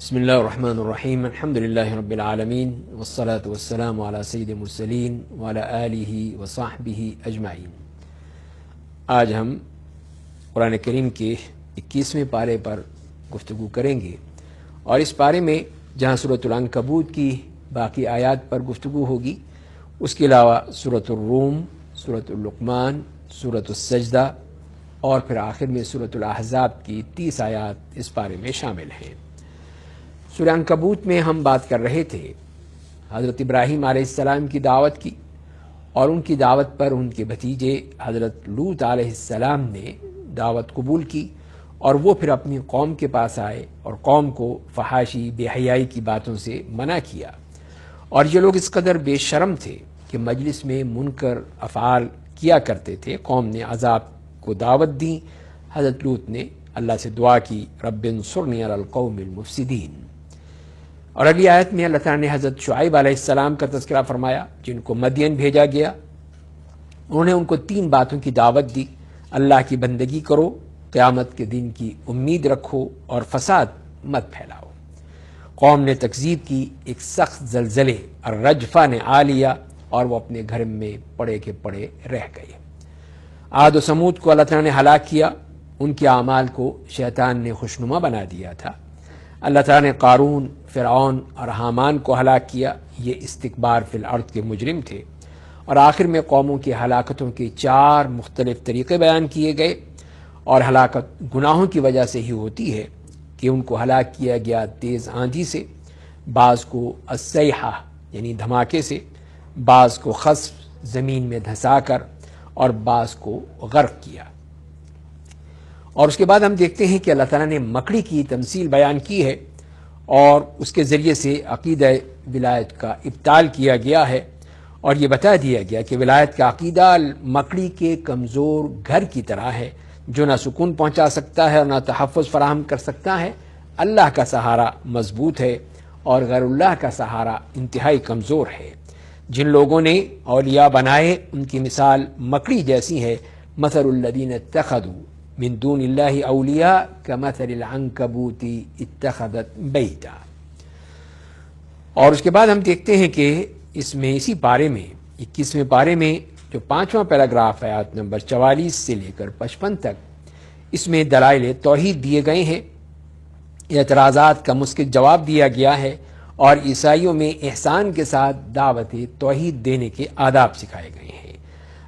بسم اللہ الرحمن الرحیم الحمد للہ رب العالمین والصلاة والسلام علی سید المرسلین وعلی آلہ وصحبہ اجمعین۔ آج ہم قرآن کریم کے 21ویں پارے پر گفتگو کریں گے، اور اس پارے میں جہاں سورۃ العنکبوت کی باقی آیات پر گفتگو ہوگی، اس کے علاوہ سورۃ الروم، سورۃ اللقمان، سورۃ السجدہ اور پھر آخر میں سورۃ الاحزاب کی 30 آیات اس پارے میں شامل ہیں۔ سورہ عنکبوت میں ہم بات کر رہے تھے حضرت ابراہیم علیہ السلام کی دعوت کی، اور ان کی دعوت پر ان کے بھتیجے حضرت لوط علیہ السلام نے دعوت قبول کی، اور وہ پھر اپنی قوم کے پاس آئے اور قوم کو فحاشی بے حیائی کی باتوں سے منع کیا، اور یہ لوگ اس قدر بے شرم تھے کہ مجلس میں منکر افعال کیا کرتے تھے۔ قوم نے عذاب کو دعوت دی، حضرت لوط نے اللہ سے دعا کی، رب انصرنی علی القوم المفسدین۔ اور اگلی آیت میں اللہ تعالیٰ نے حضرت شعیب علیہ السلام کا تذکرہ فرمایا، جن کو مدین بھیجا گیا۔ انہوں نے ان کو 3 باتوں کی دعوت دی: اللہ کی بندگی کرو، قیامت کے دن کی امید رکھو، اور فساد مت پھیلاؤ۔ قوم نے تکذیب کی، ایک سخت زلزلے الرجفہ نے آ لیا، اور وہ اپنے گھر میں پڑے کے پڑے رہ گئے۔ عاد و سمود کو اللہ تعالیٰ نے ہلاک کیا، ان کے اعمال کو شیطان نے خوشنما بنا دیا تھا۔ اللہ تعالیٰ نے قارون، فرعون اور حامان کو ہلاک کیا، یہ استکبار فی الارض کے مجرم تھے۔ اور آخر میں قوموں کی ہلاکتوں کے 4 مختلف طریقے بیان کیے گئے، اور ہلاکت گناہوں کی وجہ سے ہی ہوتی ہے کہ ان کو ہلاک کیا گیا تیز آندھی سے، بعض کو الصیحہ یعنی دھماکے سے، بعض کو خسف زمین میں دھسا کر، اور بعض کو غرق کیا۔ اور اس کے بعد ہم دیکھتے ہیں کہ اللہ تعالیٰ نے مکڑی کی تمثیل بیان کی ہے، اور اس کے ذریعے سے عقیدہ ولایت کا ابطال کیا گیا ہے، اور یہ بتا دیا گیا کہ ولایت کا عقیدہ مکڑی کے کمزور گھر کی طرح ہے، جو نہ سکون پہنچا سکتا ہے اور نہ تحفظ فراہم کر سکتا ہے۔ اللہ کا سہارا مضبوط ہے، اور غیر اللہ کا سہارا انتہائی کمزور ہے۔ جن لوگوں نے اولیاء بنائے، ان کی مثال مکڑی جیسی ہے۔ مثل الذین اتخذوا من دون اللہ اولیاء کمثل العنکبوت اتخذت بیتا۔ اور اس کے بعد ہم دیکھتے ہیں کہ اس میں اسی پارے میں 21ویں پارے میں جو 5واں پیراگراف ہے، آیت نمبر 44 سے لے کر 55 تک، اس میں دلائل توحید دیے گئے ہیں، اعتراضات کا مسکت جواب دیا گیا ہے، اور عیسائیوں میں احسان کے ساتھ دعوت توحید دینے کے آداب سکھائے گئے ہیں۔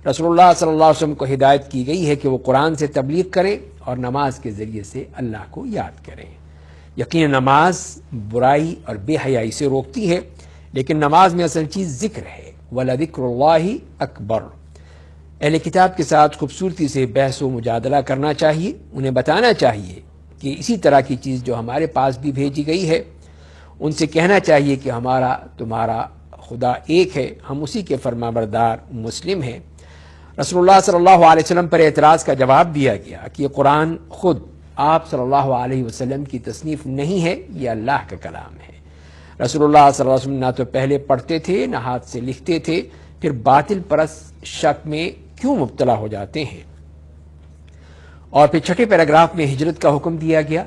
رسول اللہ صلی اللہ علیہ وسلم کو ہدایت کی گئی ہے کہ وہ قرآن سے تبلیغ کریں اور نماز کے ذریعے سے اللہ کو یاد کریں۔ یقین نماز برائی اور بے حیائی سے روکتی ہے، لیکن نماز میں اصل چیز ذکر ہے، وَلَذِكْرُ اللَّهِ أَكْبَرُ۔ اہل کتاب کے ساتھ خوبصورتی سے بحث و مجادلہ کرنا چاہیے، انہیں بتانا چاہیے کہ اسی طرح کی چیز جو ہمارے پاس بھی بھیجی گئی ہے، ان سے کہنا چاہیے کہ ہمارا تمہارا خدا ایک ہے، ہم اسی کے فرمانبردار مسلم ہیں۔ رسول اللہ صلی اللہ علیہ وسلم پر اعتراض کا جواب دیا گیا کہ یہ قرآن خود آپ صلی اللہ علیہ وسلم کی تصنیف نہیں ہے، یہ اللہ کا کلام ہے۔ رسول اللہ صلی اللہ علیہ وسلم نہ تو پہلے پڑھتے تھے، نہ ہاتھ سے لکھتے تھے، پھر باطل پرست شک میں کیوں مبتلا ہو جاتے ہیں؟ اور پھر 6 پیراگراف میں ہجرت کا حکم دیا گیا،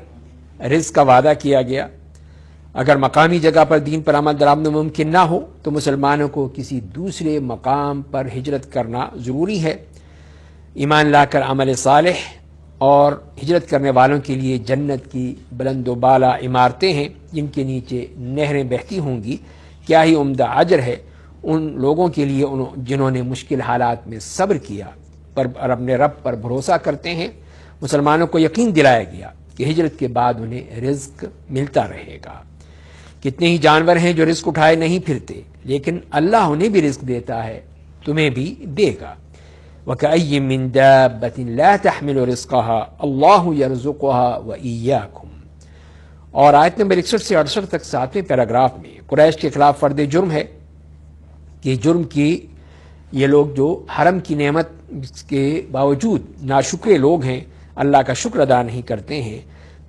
رزق کا وعدہ کیا گیا۔ اگر مقامی جگہ پر دین پر عمل درآمد ممکن نہ ہو تو مسلمانوں کو کسی دوسرے مقام پر ہجرت کرنا ضروری ہے۔ ایمان لا کر عمل صالح، اور ہجرت کرنے والوں کے لیے جنت کی بلند و بالا عمارتیں ہیں جن کے نیچے نہریں بہتی ہوں گی۔ کیا ہی عمدہ اجر ہے ان لوگوں کے لیے جنہوں نے مشکل حالات میں صبر کیا اور اپنے رب پر بھروسہ کرتے ہیں۔ مسلمانوں کو یقین دلایا گیا کہ ہجرت کے بعد انہیں رزق ملتا رہے گا۔ کتنے ہی جانور ہیں جو رزق اٹھائے نہیں پھرتے، لیکن اللہ انہیں بھی رزق دیتا ہے، تمہیں بھی دے گا۔ وَكَأَيٍّ مِّن دَابَّةٍ لَا تَحْمِلُ رِزْقَهَا اللَّهُ يَرْزُقُهَا وَإِيَّاكُمْ۔ اور آیت نمبر 61 سے 68 تک 7ویں پیراگراف میں قریش کے خلاف فرد جرم ہے کہ جرم کی یہ لوگ جو حرم کی نعمت کے باوجود ناشکرے لوگ ہیں، اللہ کا شکر ادا نہیں کرتے ہیں۔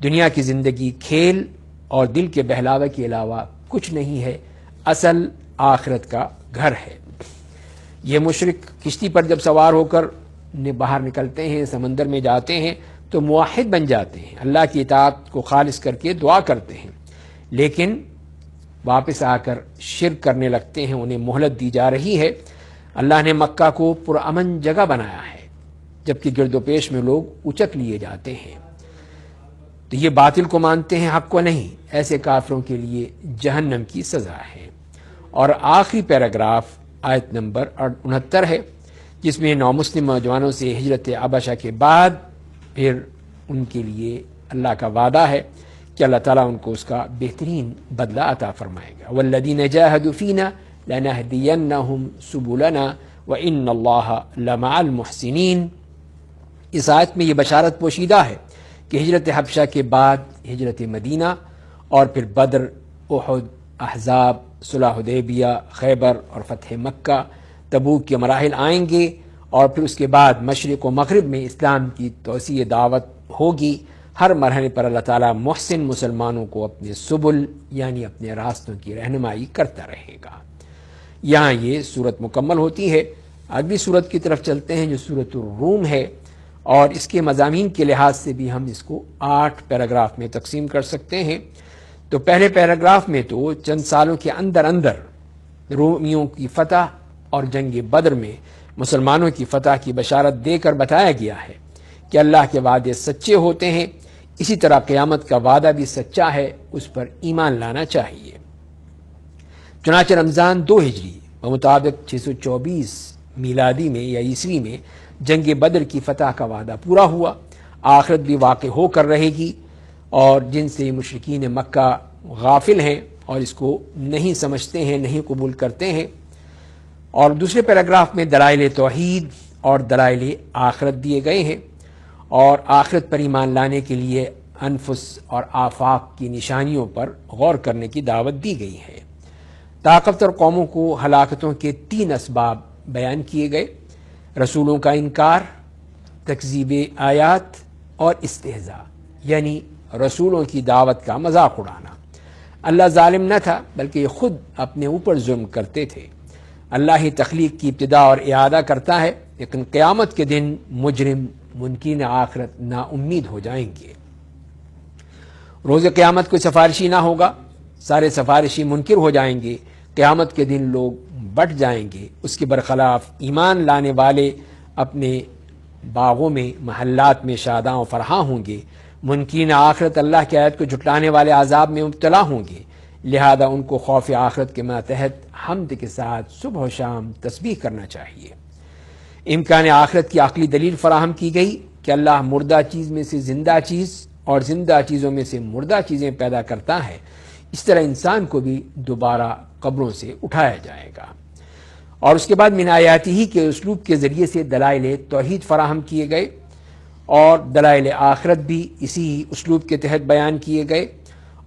دنیا کی زندگی کھیل اور دل کے بہلاوے کے علاوہ کچھ نہیں ہے، اصل آخرت کا گھر ہے۔ یہ مشرک کشتی پر جب سوار ہو کر باہر نکلتے ہیں، سمندر میں جاتے ہیں، تو موحد بن جاتے ہیں، اللہ کی اطاعت کو خالص کر کے دعا کرتے ہیں، لیکن واپس آ کر شرک کرنے لگتے ہیں، انہیں مہلت دی جا رہی ہے۔ اللہ نے مکہ کو پرامن جگہ بنایا ہے، جبکہ گرد و پیش میں لوگ اچک لیے جاتے ہیں، تو یہ باطل کو مانتے ہیں، حق کو نہیں۔ ایسے کافروں کے لیے جہنم کی سزا ہے۔ اور آخری پیراگراف آیت نمبر 69 ہے، جس میں نومسلم نوجوانوں سے ہجرت حبشہ کے بعد پھر ان کے لیے اللہ کا وعدہ ہے کہ اللہ تعالیٰ ان کو اس کا بہترین بدلہ عطا فرمائے گا۔ والذین جاہدوا فینا لنہدینہم سبلنا وان اللہ لمع المحسنین۔ اس آیت میں یہ بشارت پوشیدہ ہے کہ ہجرت حبشہ کے بعد ہجرت مدینہ اور پھر بدر، احد، احزاب، صلح حدیبیہ، خیبر اور فتح مکہ، تبوک کے مراحل آئیں گے، اور پھر اس کے بعد مشرق و مغرب میں اسلام کی توسیع دعوت ہوگی۔ ہر مرحلے پر اللہ تعالیٰ محسن مسلمانوں کو اپنے سبل یعنی اپنے راستوں کی رہنمائی کرتا رہے گا۔ یہاں یہ صورت مکمل ہوتی ہے۔ اگلی صورت کی طرف چلتے ہیں جو صورت الروم ہے، اور اس کے مضامین کے لحاظ سے بھی ہم اس کو 8 پیراگراف میں تقسیم کر سکتے ہیں۔ تو پہلے پیراگراف میں تو چند سالوں کے اندر رومیوں کی فتح اور جنگ بدر میں مسلمانوں کی فتح کی بشارت دے کر بتایا گیا ہے کہ اللہ کے وعدے سچے ہوتے ہیں، اسی طرح قیامت کا وعدہ بھی سچا ہے، اس پر ایمان لانا چاہیے۔ چنانچہ رمضان 2 ہجری بمطابق 624 میلادی میں یا عیسوی میں جنگ بدر کی فتح کا وعدہ پورا ہوا۔ آخرت بھی واقع ہو کر رہے گی، اور جن سے مشرکین مکہ غافل ہیں اور اس کو نہیں سمجھتے ہیں، نہیں قبول کرتے ہیں۔ اور دوسرے پیراگراف میں دلائل توحید اور دلائل آخرت دیے گئے ہیں، اور آخرت پر ایمان لانے کے لیے انفس اور آفاق کی نشانیوں پر غور کرنے کی دعوت دی گئی ہے۔ طاقتور قوموں کو ہلاکتوں کے 3 اسباب بیان کیے گئے: رسولوں کا انکار، تکذیب آیات اور استہزاء، یعنی رسولوں کی دعوت کا مذاق اڑانا۔ اللہ ظالم نہ تھا، بلکہ یہ خود اپنے اوپر ظلم کرتے تھے۔ اللہ ہی تخلیق کی ابتدا اور اعادہ کرتا ہے، لیکن قیامت کے دن مجرم منکرین آخرت نا امید ہو جائیں گے۔ روز قیامت کوئی سفارشی نہ ہوگا، سارے سفارشی منکر ہو جائیں گے۔ قیامت کے دن لوگ بٹ جائیں گے، اس کے برخلاف ایمان لانے والے اپنے باغوں میں، محلات میں شاداں و فرحاں ہوں گے۔ منکرین آخرت اللہ کی آیت کو جھٹلانے والے عذاب میں مبتلا ہوں گے، لہذا ان کو خوف آخرت کے ماتحت حمد کے ساتھ صبح و شام تسبیح کرنا چاہیے۔ امکان آخرت کی عقلی دلیل فراہم کی گئی کہ اللہ مردہ چیز میں سے زندہ چیز اور زندہ چیزوں میں سے مردہ چیزیں پیدا کرتا ہے، اس طرح انسان کو بھی دوبارہ قبروں سے اٹھایا جائے گا۔ اور اس کے بعد من آیاتی ہی کے اسلوب کے ذریعے سے دلائل توحید فراہم کیے گئے، اور دلائل آخرت بھی اسی اسلوب کے تحت بیان کیے گئے۔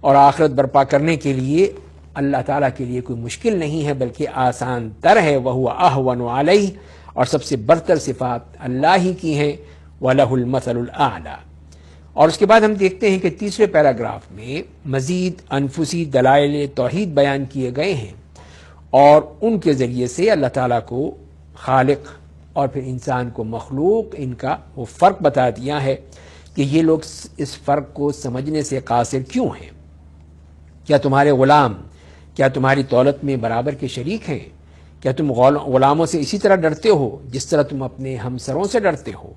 اور آخرت برپا کرنے کے لیے اللہ تعالیٰ کے لیے کوئی مشکل نہیں ہے، بلکہ آسان تر ہے۔ وَهُوَ أَهْوَنُ عَلَيْهِ، اور سب سے برتر صفات اللہ ہی کی ہیں۔ وَلَهُ الْمَثَلُ الْأَعْلَى۔ اور اس کے بعد ہم دیکھتے ہیں کہ تیسرے پیراگراف میں مزید انفسی دلائل توحید بیان کیے گئے ہیں، اور ان کے ذریعے سے اللہ تعالیٰ کو خالق اور پھر انسان کو مخلوق، ان کا وہ فرق بتا دیا ہے کہ یہ لوگ اس فرق کو سمجھنے سے قاصر کیوں ہیں۔ کیا تمہارے غلام کیا تمہاری دولت میں برابر کے شریک ہیں؟ کیا تم غلاموں سے اسی طرح ڈرتے ہو جس طرح تم اپنے ہمسروں سے ڈرتے ہو؟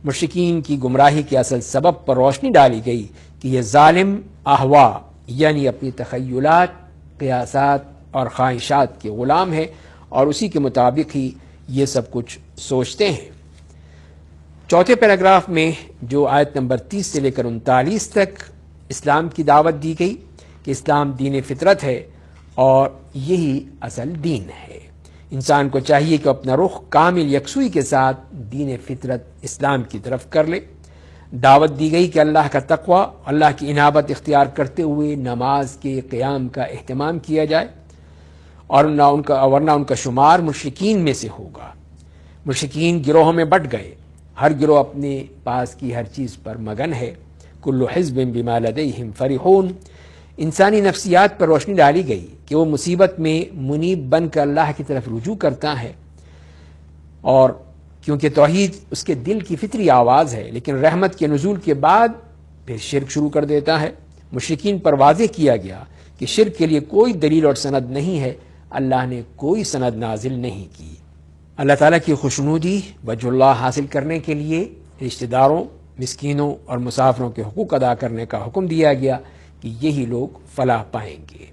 مشرکین کی گمراہی کے اصل سبب پر روشنی ڈالی گئی کہ یہ ظالم احوا یعنی اپنی تخیلات، قیاسات اور خواہشات کے غلام ہیں، اور اسی کے مطابق ہی یہ سب کچھ سوچتے ہیں۔ چوتھے پیراگراف میں جو آیت نمبر 30 سے لے کر 39 تک اسلام کی دعوت دی گئی کہ اسلام دین فطرت ہے اور یہی اصل دین ہے۔ انسان کو چاہیے کہ اپنا رخ کامل یکسوئی کے ساتھ دین فطرت اسلام کی طرف کر لے۔ دعوت دی گئی کہ اللہ کا تقوی، اللہ کی انابت اختیار کرتے ہوئے نماز کے قیام کا اہتمام کیا جائے، اور ورنہ ان کا شمار مشرکین میں سے ہوگا۔ مشرکین گروہوں میں بٹ گئے، ہر گروہ اپنے پاس کی ہر چیز پر مگن ہے۔ کل حزب بما لدیہم فرحون۔ انسانی نفسیات پر روشنی ڈالی گئی کہ وہ مصیبت میں منیب بن کر اللہ کی طرف رجوع کرتا ہے، اور کیونکہ توحید اس کے دل کی فطری آواز ہے، لیکن رحمت کے نزول کے بعد پھر شرک شروع کر دیتا ہے۔ مشرکین پر واضح کیا گیا کہ کہ شرک کے لیے کوئی دلیل اور سند نہیں ہے، اللہ نے کوئی سند نازل نہیں کی۔ اللہ تعالیٰ کی خوشنودی وجہ اللہ حاصل کرنے کے لیے رشتہ داروں، مسکینوں اور مسافروں کے حقوق ادا کرنے کا حکم دیا گیا کہ یہی لوگ فلاح پائیں گے۔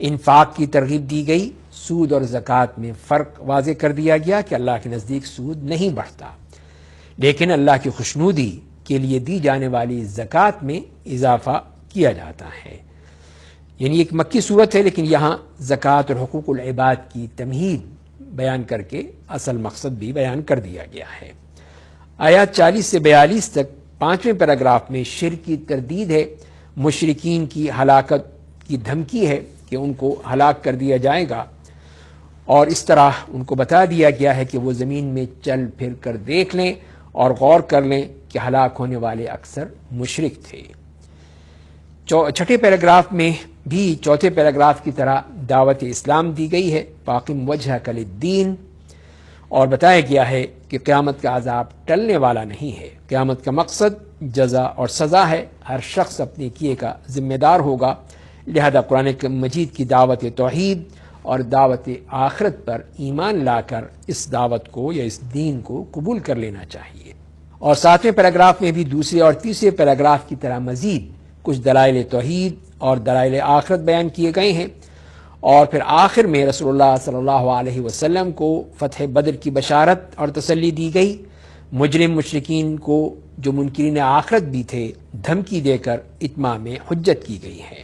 انفاق کی ترغیب دی گئی، سود اور زکوٰۃ میں فرق واضح کر دیا گیا کہ اللہ کے نزدیک سود نہیں بڑھتا، لیکن اللہ کی خوشنودی کے لیے دی جانے والی زکوٰۃ میں اضافہ کیا جاتا ہے۔ یعنی ایک مکی صورت ہے، لیکن یہاں زکوٰۃ اور حقوق العباد کی تمہید بیان کر کے اصل مقصد بھی بیان کر دیا گیا ہے۔ آیات 40 سے 42 تک 5ویں پیراگراف میں شرک کی تردید ہے، مشرکین کی ہلاکت کی دھمکی ہے کہ ان کو ہلاک کر دیا جائے گا، اور اس طرح ان کو بتا دیا گیا ہے کہ وہ زمین میں چل پھر کر دیکھ لیں اور غور کر لیں کہ ہلاک ہونے والے اکثر مشرک تھے۔ 6 پیراگراف میں بھی 4 پیراگراف کی طرح دعوت اسلام دی گئی ہے، فاقم وجہک للدین، اور بتایا گیا ہے کہ قیامت کا عذاب ٹلنے والا نہیں ہے، قیامت کا مقصد جزا اور سزا ہے، ہر شخص اپنے کیے کا ذمہ دار ہوگا، لہذا قرآن مجید کی دعوت توحید اور دعوت آخرت پر ایمان لا کر اس دعوت کو یا اس دین کو قبول کر لینا چاہیے۔ اور 7ویں پیراگراف میں بھی دوسرے اور تیسرے پیراگراف کی طرح مزید کچھ دلائل توحید اور دلائل آخرت بیان کیے گئے ہیں، اور پھر آخر میں رسول اللہ صلی اللہ علیہ وسلم کو فتح بدر کی بشارت اور تسلی دی گئی۔ مجرم مشرکین کو جو منکرین آخرت بھی تھے دھمکی دے کر اتمام حجت کی گئی ہے۔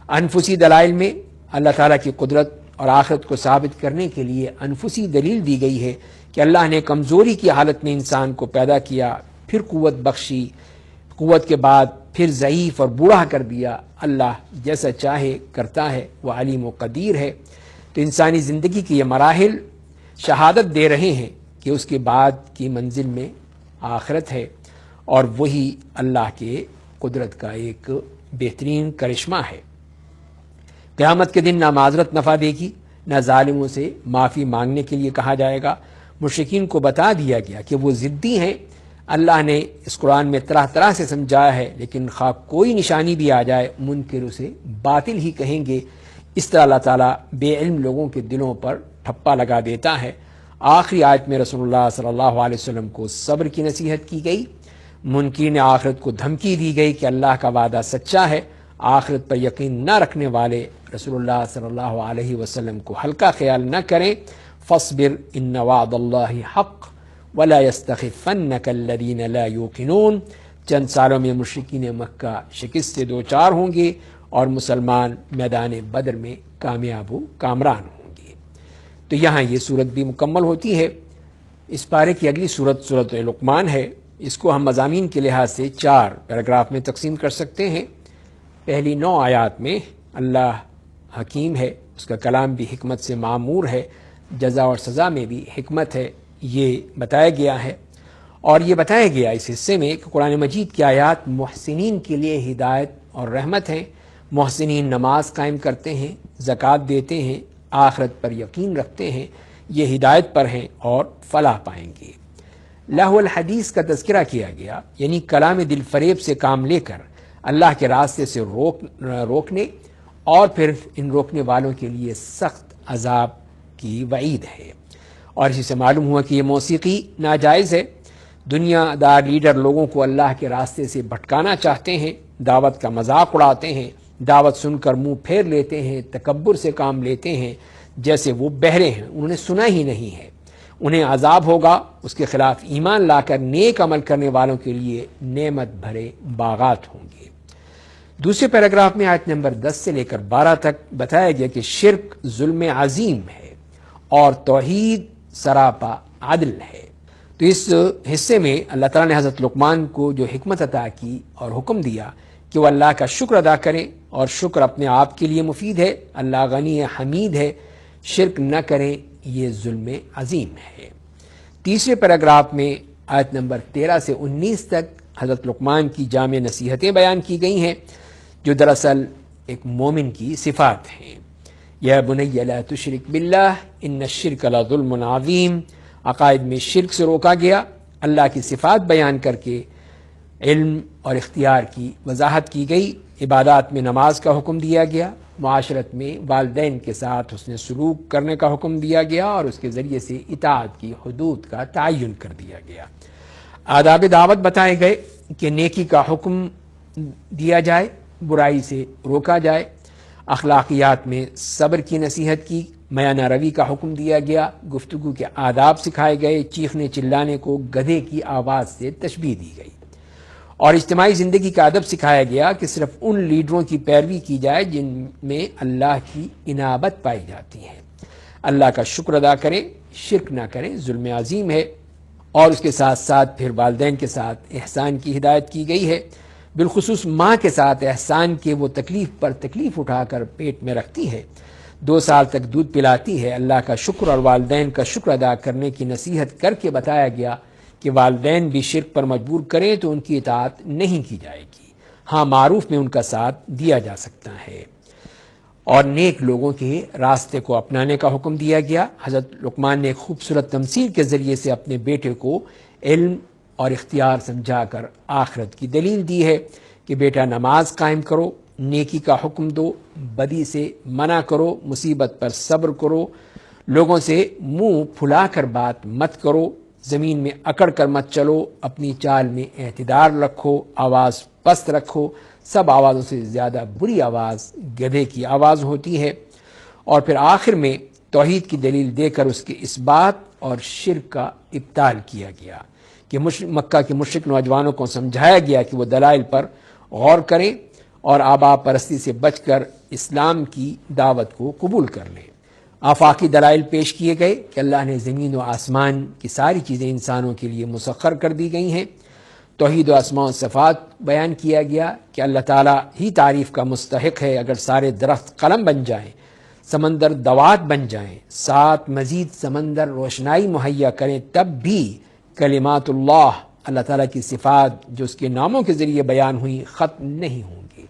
انفسی دلائل میں اللہ تعالیٰ کی قدرت اور آخرت کو ثابت کرنے کے لیے انفسی دلیل دی گئی ہے کہ اللہ نے کمزوری کی حالت میں انسان کو پیدا کیا، پھر قوت بخشی، قوت کے بعد پھر ضعیف اور بوڑھا کر دیا، اللہ جیسا چاہے کرتا ہے، وہ علیم و قدیر ہے۔ تو انسانی زندگی کے یہ مراحل شہادت دے رہے ہیں کہ اس کے بعد کی منزل میں آخرت ہے، اور وہی اللہ کے قدرت کا ایک بہترین کرشمہ ہے۔ قیامت کے دن نہ معذرت نفع دے گی، نہ ظالموں سے معافی مانگنے کے لیے کہا جائے گا۔ مشرکین کو بتا دیا گیا کہ وہ ضدی ہیں، اللہ نے اس قرآن میں طرح طرح سے سمجھایا ہے، لیکن خواہ کوئی نشانی بھی آ جائے منکر اسے باطل ہی کہیں گے۔ اس طرح اللہ تعالیٰ بے علم لوگوں کے دلوں پر ٹھپا لگا دیتا ہے۔ آخری آیت میں رسول اللہ صلی اللہ علیہ وسلم کو صبر کی نصیحت کی گئی، منکرین آخرت کو دھمکی دی گئی کہ اللہ کا وعدہ سچا ہے، آخرت پر یقین نہ رکھنے والے رسول اللہ صلی اللہ علیہ وسلم کو ہلکا خیال نہ کریں۔ فاصبر ان وعد اللہ حق ولا يستخفنك الذين لا يوقنون۔ چند سالوں میں مشرکین مکہ شکست سے دوچار ہوں گے اور مسلمان میدان بدر میں کامیاب و کامران ہوں گے۔ تو یہاں یہ صورت بھی مکمل ہوتی ہے۔ اس پارے کی اگلی صورت سورۃ لقمان ہے۔ اس کو ہم مضامین کے لحاظ سے 4 پیراگراف میں تقسیم کر سکتے ہیں۔ پہلی 9 آیات میں اللہ حکیم ہے، اس کا کلام بھی حکمت سے معمور ہے، جزا اور سزا میں بھی حکمت ہے، یہ بتایا گیا ہے۔ اور یہ بتایا گیا اس حصے میں کہ قرآن مجید کی آیات محسنین کے لیے ہدایت اور رحمت ہیں۔ محسنین نماز قائم کرتے ہیں، زکوٰۃ دیتے ہیں، آخرت پر یقین رکھتے ہیں، یہ ہدایت پر ہیں اور فلاح پائیں گے۔ لہو الحدیث کا تذکرہ کیا گیا، یعنی کلام دل فریب سے کام لے کر اللہ کے راستے سے روکنے، اور پھر ان روکنے والوں کے لیے سخت عذاب کی وعید ہے۔ اور اسی سے معلوم ہوا کہ یہ موسیقی ناجائز ہے۔ دنیا دار لیڈر لوگوں کو اللہ کے راستے سے بھٹکانا چاہتے ہیں، دعوت کا مذاق اڑاتے ہیں، دعوت سن کر منہ پھیر لیتے ہیں، تکبر سے کام لیتے ہیں جیسے وہ بہرے ہیں، انہوں نے سنا ہی نہیں ہے۔ انہیں عذاب ہوگا، اس کے خلاف ایمان لا کر نیک عمل کرنے والوں کے لیے نعمت بھرے باغات ہوں گے۔ دوسرے پیراگراف میں آیت نمبر 10 سے لے کر 12 تک بتایا گیا کہ شرک ظلم عظیم ہے اور توحید سراپا عدل ہے۔ تو اس حصے میں اللہ تعالیٰ نے حضرت لقمان کو جو حکمت عطا کی اور حکم دیا کہ وہ اللہ کا شکر ادا کریں، اور شکر اپنے آپ کے لیے مفید ہے، اللہ غنی حمید ہے، شرک نہ کریں، یہ ظلم عظیم ہے۔ تیسرے پیراگراف میں آیت نمبر 13 سے 19 تک حضرت لقمان کی جامع نصیحتیں بیان کی گئی ہیں، جو دراصل ایک مومن کی صفات ہیں۔ یا بنی لا تشرک باللہ ان الشرک لظلم عظیم، عقائد میں شرک سے روکا گیا، اللہ کی صفات بیان کر کے علم اور اختیار کی وضاحت کی گئی، عبادات میں نماز کا حکم دیا گیا، معاشرت میں والدین کے ساتھ حسن سلوک کرنے کا حکم دیا گیا اور اس کے ذریعے سے اطاعت کی حدود کا تعین کر دیا گیا۔ آداب دعوت بتائے گئے کہ نیکی کا حکم دیا جائے، برائی سے روکا جائے، اخلاقیات میں صبر کی نصیحت کی، میانہ روی کا حکم دیا گیا، گفتگو کے آداب سکھائے گئے، چیخنے چلانے کو گدھے کی آواز سے تشبیہ دی گئی، اور اجتماعی زندگی کا ادب سکھایا گیا کہ صرف ان لیڈروں کی پیروی کی جائے جن میں اللہ کی انابت پائی جاتی ہے، اللہ کا شکر ادا کریں، شرک نہ کریں، ظلم عظیم ہے، اور اس کے ساتھ ساتھ پھر والدین کے ساتھ احسان کی ہدایت کی گئی ہے، بالخصوص ماں کے ساتھ احسان کے وہ تکلیف پر تکلیف اٹھا کر پیٹ میں رکھتی ہے، 2 سال تک دودھ پلاتی ہے، اللہ کا شکر اور والدین کا شکر ادا کرنے کی نصیحت کر کے بتایا گیا کہ والدین بھی شرک پر مجبور کریں تو ان کی اطاعت نہیں کی جائے گی، ہاں معروف میں ان کا ساتھ دیا جا سکتا ہے، اور نیک لوگوں کے راستے کو اپنانے کا حکم دیا گیا۔ حضرت لقمان نے ایک خوبصورت تمثیل کے ذریعے سے اپنے بیٹے کو علم اور اختیار سمجھا کر آخرت کی دلیل دی ہے کہ بیٹا نماز قائم کرو، نیکی کا حکم دو، بدی سے منع کرو، مصیبت پر صبر کرو، لوگوں سے منہ پھلا کر بات مت کرو، زمین میں اکڑ کر مت چلو، اپنی چال میں اعتدال رکھو، آواز پست رکھو، سب آوازوں سے زیادہ بری آواز گدھے کی آواز ہوتی ہے، اور پھر آخر میں توحید کی دلیل دے کر اس کے اثبات اور شرک کا ابطال کیا گیا کہ مکہ کے مشرک نوجوانوں کو سمجھایا گیا کہ وہ دلائل پر غور کریں اور آبا پرستی سے بچ کر اسلام کی دعوت کو قبول کر لیں۔ آفاقی دلائل پیش کیے گئے کہ اللہ نے زمین و آسمان کی ساری چیزیں انسانوں کے لیے مسخر کر دی گئی ہیں، توحید و اسماء و صفات بیان کیا گیا کہ اللہ تعالیٰ ہی تعریف کا مستحق ہے، اگر سارے درخت قلم بن جائیں، سمندر دوات بن جائیں، 7 مزید سمندر روشنائی مہیا کریں، تب بھی کلمات اللہ تعالیٰ کی صفات جو اس کے ناموں کے ذریعے بیان ہوئی ختم نہیں ہوں گی۔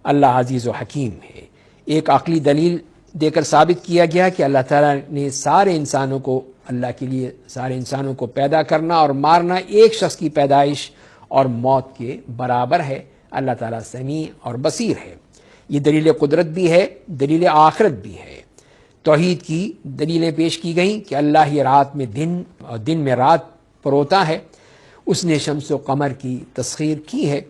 اللہ عزیز و حکیم ہے۔ ایک عقلی دلیل دے کر ثابت کیا گیا کہ اللہ تعالیٰ نے سارے انسانوں کو، اللہ کے لیے سارے انسانوں کو پیدا کرنا اور مارنا ایک شخص کی پیدائش اور موت کے برابر ہے، اللہ تعالیٰ سمیع اور بصیر ہے۔ یہ دلیل قدرت بھی ہے، دلیل آخرت بھی ہے۔ توحید کی دلیلیں پیش کی گئیں کہ اللہ ہی رات میں دن اور دن میں رات پروتا ہے، اس نے شمس و قمر کی تسخیر کی ہے۔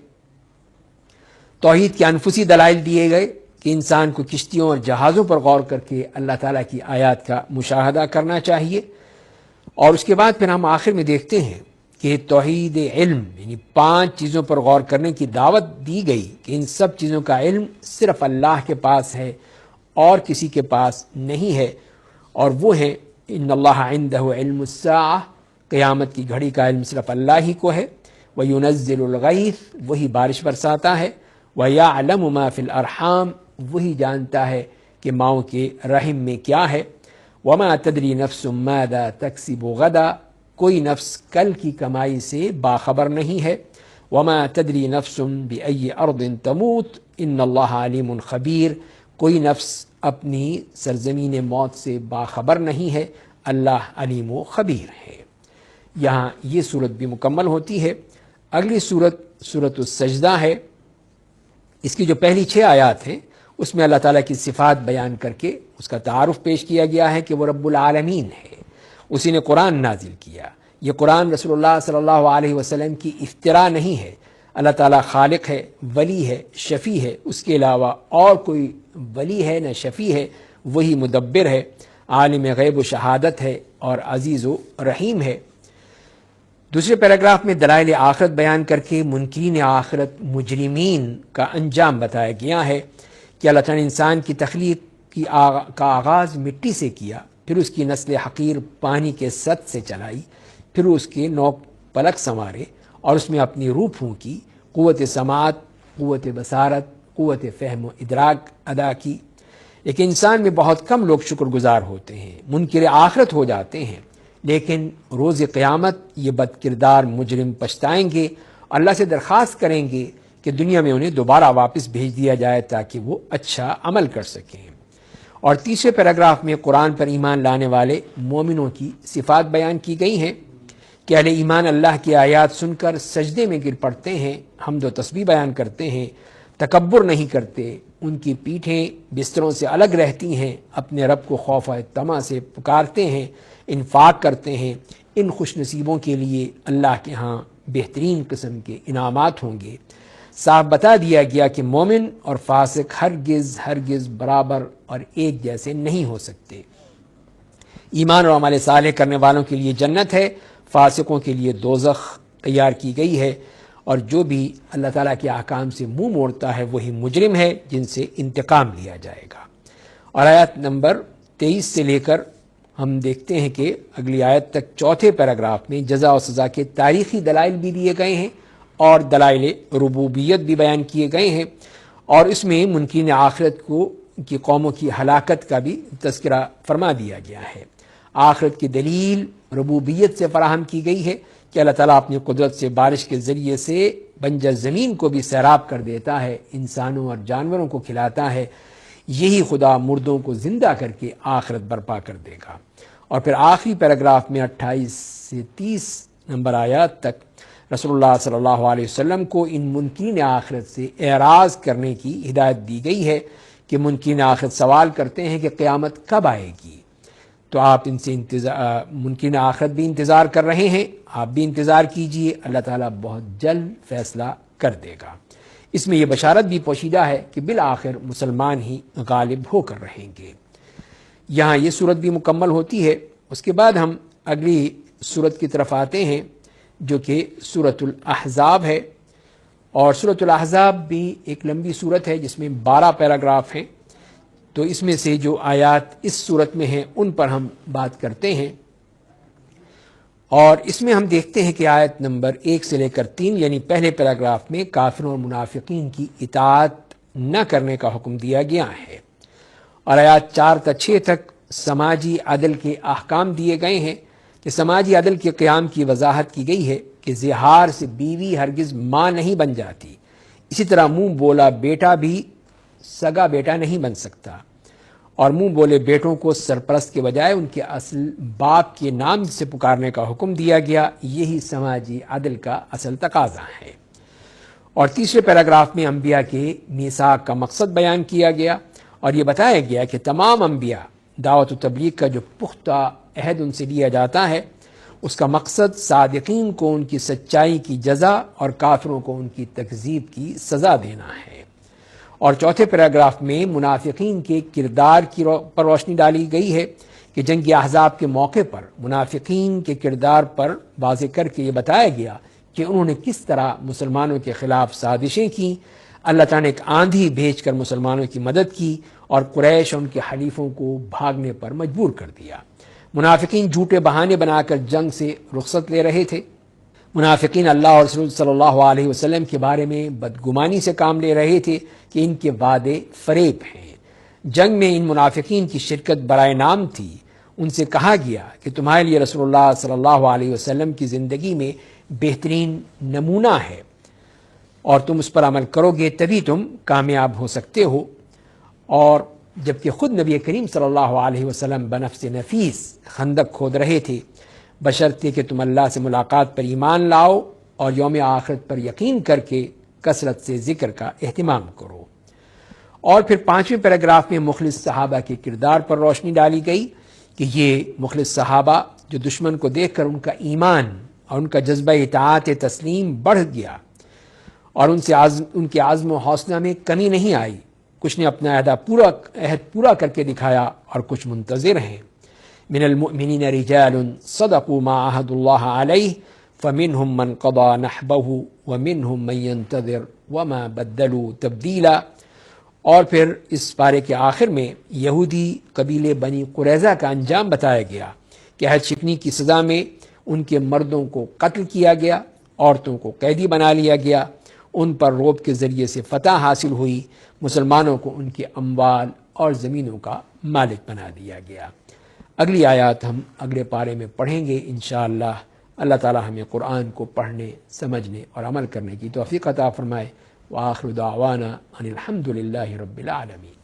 توحید کے انفسی دلائل دیے گئے کہ انسان کو کشتیوں اور جہازوں پر غور کر کے اللہ تعالیٰ کی آیات کا مشاہدہ کرنا چاہیے، اور اس کے بعد پھر ہم آخر میں دیکھتے ہیں کہ توحید علم یعنی 5 چیزوں پر غور کرنے کی دعوت دی گئی کہ ان سب چیزوں کا علم صرف اللہ کے پاس ہے اور کسی کے پاس نہیں ہے، اور وہ ہے ان اللہ عنده علم الساعہ، قیامت کی گھڑی کا علم صرف اللہ ہی کو ہے، وَيُنَزِّلُ الْغَيْثَ، وہی بارش برساتا ہے، وَيَعْلَمُ مَا فِي الْأَرْحَامِ، وہی جانتا ہے کہ ماؤں کے رحم میں کیا ہے، وَمَا تَدْرِي نَفْسٌ مَاذَا تَكْسِبُ غَدًا، کوئی نفس کل کی کمائی سے باخبر نہیں ہے، وَمَا تَدْرِي نَفْسٌ بِأَيِّ أَرْضٍ تَمُوتُ إِنَّ اللَّهَ عَلِيمٌ خَبِيرٌ، کوئی نفس اپنی سرزمین موت سے باخبر نہیں ہے، اللہ علیم و خبیر ہے۔ یہاں یہ صورت بھی مکمل ہوتی ہے۔ اگلی صورت سورۃ السجدہ ہے۔ اس کی جو پہلی 6 آیات ہیں اس میں اللہ تعالیٰ کی صفات بیان کر کے اس کا تعارف پیش کیا گیا ہے کہ وہ رب العالمین ہے، اسی نے قرآن نازل کیا۔ یہ قرآن رسول اللہ صلی اللہ علیہ وسلم کی افتراء نہیں ہے، اللہ تعالیٰ خالق ہے، ولی ہے، شفیع ہے، اس کے علاوہ اور کوئی ولی ہے نہ شفیع ہے، وہی مدبر ہے، عالم غیب و شہادت ہے اور عزیز و رحیم ہے۔ دوسرے پیراگراف میں دلائل آخرت بیان کر کے منکرین آخرت مجرمین کا انجام بتایا گیا ہے کہ اللہ تعالیٰ نے انسان کی تخلیق کا آغاز مٹی سے کیا، پھر اس کی نسل حقیر پانی کے سطح سے چلائی، پھر اس کے 9 پلک سنوارے اور اس میں اپنی روح پھونکی، قوت سماعت، قوت بصارت، قوت فہم و ادراک ادا کی۔ لیکن انسان میں بہت کم لوگ شکر گزار ہوتے ہیں، منکر آخرت ہو جاتے ہیں، لیکن روز قیامت یہ بد کردار مجرم پچھتائیں گے، اللہ سے درخواست کریں گے کہ دنیا میں انہیں دوبارہ واپس بھیج دیا جائے تاکہ وہ اچھا عمل کر سکیں۔ اور تیسرے پیراگراف میں قرآن پر ایمان لانے والے مومنوں کی صفات بیان کی گئی ہیں کہ اہل ایمان اللہ کی آیات سن کر سجدے میں گر پڑتے ہیں، حمد و تسبیح بیان کرتے ہیں، تکبر نہیں کرتے، ان کی پیٹھیں بستروں سے الگ رہتی ہیں، اپنے رب کو خوف و طمع سے پکارتے ہیں، انفاق کرتے ہیں، ان خوش نصیبوں کے لیے اللہ کے ہاں بہترین قسم کے انعامات ہوں گے۔ صاف بتا دیا گیا کہ مومن اور فاسق ہرگز برابر اور ایک جیسے نہیں ہو سکتے۔ ایمان اور عمل صالح کرنے والوں کے لیے جنت ہے، فاسقوں کے لیے دوزخ تیار کی گئی ہے، اور جو بھی اللہ تعالیٰ کے احکام سے منہ موڑتا ہے وہی مجرم ہے جن سے انتقام لیا جائے گا۔ اور آیت نمبر 23 سے لے کر ہم دیکھتے ہیں کہ اگلی آیت تک چوتھے پیراگراف میں جزا و سزا کے تاریخی دلائل بھی دیے گئے ہیں اور دلائل ربوبیت بھی بیان کیے گئے ہیں، اور اس میں منکرین آخرت کی قوموں کی ہلاکت کا بھی تذکرہ فرما دیا گیا ہے۔ آخرت کی دلیل ربوبیت سے فراہم کی گئی ہے کہ اللہ تعالیٰ اپنی قدرت سے بارش کے ذریعے سے بنجر زمین کو بھی سیراب کر دیتا ہے، انسانوں اور جانوروں کو کھلاتا ہے۔ یہی خدا مردوں کو زندہ کر کے آخرت برپا کر دے گا۔ اور پھر آخری پیراگراف میں 28 سے 30 نمبر آیات تک رسول اللہ صلی اللہ علیہ وسلم کو ان منکرین آخرت سے اعراض کرنے کی ہدایت دی گئی ہے کہ منکرین آخرت سوال کرتے ہیں کہ قیامت کب آئے گی، تو آپ ان سے منکرین آخرت بھی انتظار کر رہے ہیں، آپ بھی انتظار کیجئے، اللہ تعالیٰ بہت جلد فیصلہ کر دے گا۔ اس میں یہ بشارت بھی پوشیدہ ہے کہ بالآخر مسلمان ہی غالب ہو کر رہیں گے۔ یہاں یہ صورت بھی مکمل ہوتی ہے۔ اس کے بعد ہم اگلی صورت کی طرف آتے ہیں جو کہ سورۃ الاحزاب ہے، اور سورۃ الاحزاب بھی ایک لمبی صورت ہے جس میں 12 پیراگراف ہیں، تو اس میں سے جو آیات اس صورت میں ہیں ان پر ہم بات کرتے ہیں۔ اور اس میں ہم دیکھتے ہیں کہ آیت نمبر 1 سے لے کر 3 یعنی پہلے پیراگراف میں کافروں اور منافقین کی اطاعت نہ کرنے کا حکم دیا گیا ہے، اور آیات 4 تا 6 تک سماجی عدل کے احکام دیے گئے ہیں کہ سماجی عدل کے قیام کی وضاحت کی گئی ہے کہ زہار سے بیوی ہرگز ماں نہیں بن جاتی، اسی طرح منہ بولا بیٹا بھی سگا بیٹا نہیں بن سکتا، اور منہ بولے بیٹوں کو سرپرست کے بجائے ان کے اصل باپ کے نام سے پکارنے کا حکم دیا گیا۔ یہی سماجی عدل کا اصل تقاضا ہے۔ اور تیسرے پیراگراف میں انبیاء کے میثاق کا مقصد بیان کیا گیا، اور یہ بتایا گیا کہ تمام انبیاء دعوت و تبلیغ کا جو پختہ عہد ان سے لیا جاتا ہے اس کا مقصد صادقین کو ان کی سچائی کی جزا اور کافروں کو ان کی تکذیب کی سزا دینا ہے۔ اور چوتھے پیراگراف میں منافقین کے کردار پر روشنی ڈالی گئی ہے کہ جنگ احزاب کے موقع پر منافقین کے کردار پر واضح کر کے یہ بتایا گیا کہ انہوں نے کس طرح مسلمانوں کے خلاف سازشیں کی۔ اللہ تعالیٰ نے ایک آندھی بھیج کر مسلمانوں کی مدد کی اور قریش اور ان کے حلیفوں کو بھاگنے پر مجبور کر دیا۔ منافقین جھوٹے بہانے بنا کر جنگ سے رخصت لے رہے تھے۔ منافقین اللہ اور رسول صلی اللہ علیہ وسلم کے بارے میں بدگمانی سے کام لے رہے تھے کہ ان کے وعدے فریب ہیں۔ جنگ میں ان منافقین کی شرکت برائے نام تھی۔ ان سے کہا گیا کہ تمہارے لیے رسول اللہ صلی اللہ علیہ وسلم کی زندگی میں بہترین نمونہ ہے، اور تم اس پر عمل کرو گے تبھی تم کامیاب ہو سکتے ہو۔ اور جبکہ خود نبی کریم صلی اللہ علیہ وسلم بنفس نفیس خندق کھود رہے تھے، بشرطے کہ تم اللہ سے ملاقات پر ایمان لاؤ اور یوم آخرت پر یقین کر کے کثرت سے ذکر کا اہتمام کرو۔ اور پھر 5ویں پیراگراف میں مخلص صحابہ کے کردار پر روشنی ڈالی گئی کہ یہ مخلص صحابہ جو دشمن کو دیکھ کر ان کا ایمان اور ان کا جذبہ اطاعت تسلیم بڑھ گیا، اور ان کے عزم و حوصلہ میں کمی نہیں آئی۔ کچھ نے اپنا عہد پورا کر کے دکھایا اور کچھ منتظر ہیں۔ من المؤمنین رجال صدقوا ما عاهدوا الله علیہ فمنهم من قضى نحبه ومنهم من ينتظر وما بدلوا تبدیلا۔ اور پھر اس پارے کے آخر میں یہودی قبیلے بنی قریظہ کا انجام بتایا گیا کہ عہد شکنی کی سزا میں ان کے مردوں کو قتل کیا گیا، عورتوں کو قیدی بنا لیا گیا، ان پر روب کے ذریعے سے فتح حاصل ہوئی، مسلمانوں کو ان کے اموال اور زمینوں کا مالک بنا دیا گیا۔ اگلی آیات ہم اگلے پارے میں پڑھیں گے انشاءاللہ۔ اللہ تعالی ہمیں قرآن کو پڑھنے، سمجھنے اور عمل کرنے کی توفیق عطا فرمائے۔ وآخر دعوانا ان الحمد للہ رب العالمین۔